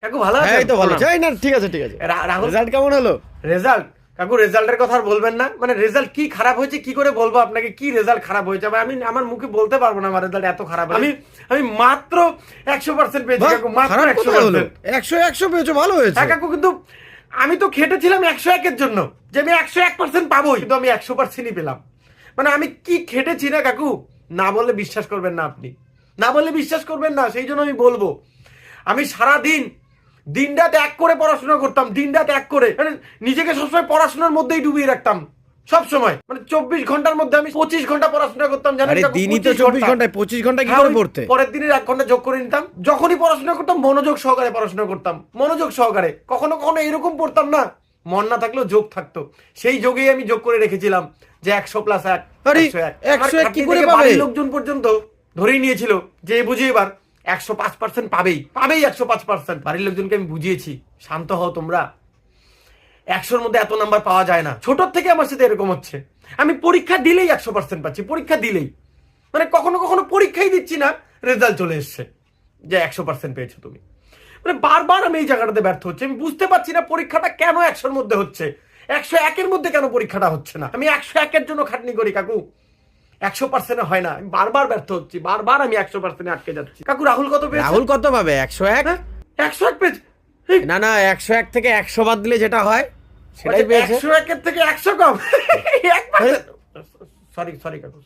কাকু ভালো আছেন? এই তো ভালো যাই না, ঠিক আছে ঠিক আছে। রাহুল রেজাল্ট কেমন হলো? রেজাল্ট কাকু রেজাল্টের কথা আর বলবেন না, মানে রেজাল্ট কি খারাপ হয়েছে কি করে বলবো আপনাকে, কি রেজাল্ট খারাপ হয়েছে আমি আমার মুখে বলতে পারবো না আমার রেজাল্ট এত খারাপ। আমি আমি মাত্র 100% পেয়েছি কাকু, মাত্র খারাপ কোথায় হলো? 100%। 100 পেয়েছো, ভালো হয়েছে। হ্যাঁ কাকু, কিন্তু আমি তো খেটেছিলাম 101-এর জন্য যে আমি 101% পাবোই, কিন্তু আমি 100%ই পেলাম। মানে আমি কি খেটেছি না কাকু, না বললে বিশ্বাস করবেন না আপনি, না বললে বিশ্বাস করবেন না, সেই জন্য আমি বলবো। আমি সারা দিন দিন রাত এক করে পড়াশোনা করতাম, দিন রাত এক করে, মানে নিজেকে সবসময় পড়াশোনার মধ্যেই ডুবিয়ে রাখতাম সব সময়, মানে 24 ঘন্টার মধ্যে আমি 25 ঘন্টা পড়াশোনা করতাম, জানেন আরে কাকু? দিনই তো 24 ঘন্টায় 25 ঘন্টা কি হ্যাঁ, করে ওই পড়তে? পরের দিনের 1 ঘন্টা যোগ করে নিতাম। যখনই পড়াশোনা করতাম মনোযোগ সহকারে পড়াশোনা করতাম, মনোযোগ সহকারে। কখনো কখনো এরকম পড়তাম না, মন না থাকলেও যোগ থাকতো, সেই যোগেই আমি যোগ করে রেখেছিলাম যে 100 + 1 আরে 101। 101 কি করে পাবে? বাড়ির লোকজন পর্যন্ত ধরেই নিয়েছিল যে বুঝি এবার 105% পাবেই পাবেই 105%। বাড়ির লোকজনকে আমি বুঝিয়েছি, শান্ত হও তোমরা, 100-র মধ্যে এত নাম্বার পাওয়া যায় না। ছোটর থেকে আমার সাথে এরকম হচ্ছে, আমি পরীক্ষা দিলেই 100% পাচ্ছি, পরীক্ষা দিলেই, মানে কখনো কখনো পরীক্ষাই দিচ্ছি না, রেজাল্ট চলে এসছে যে 100% পেয়েছো তুমি। মানে বারবার আমি এই জায়গাটাতে ব্যর্থ হচ্ছে, আমি বুঝতে পারছি না পরীক্ষাটা কেন 100-র মধ্যে হচ্ছে, 101-এর মধ্যে কেন পরীক্ষাটা হচ্ছে না। আমি 101-এর জন্য খাটনি করি কাকু, 100% হয় না, আমি বারবার ব্যর্থ হচ্ছি, বারবার আমি 100% আটকে যাচ্ছি। কাকু রাহুল কত পেয়েছে? রাহুল কত পাবে? 101? 101 পেয়েছে। না না, 101 থেকে 100 বাদ দিলে যেটা হয় সেটাই পেয়েছে। 101-এর থেকে 100 কম। সরি সরি কাকু।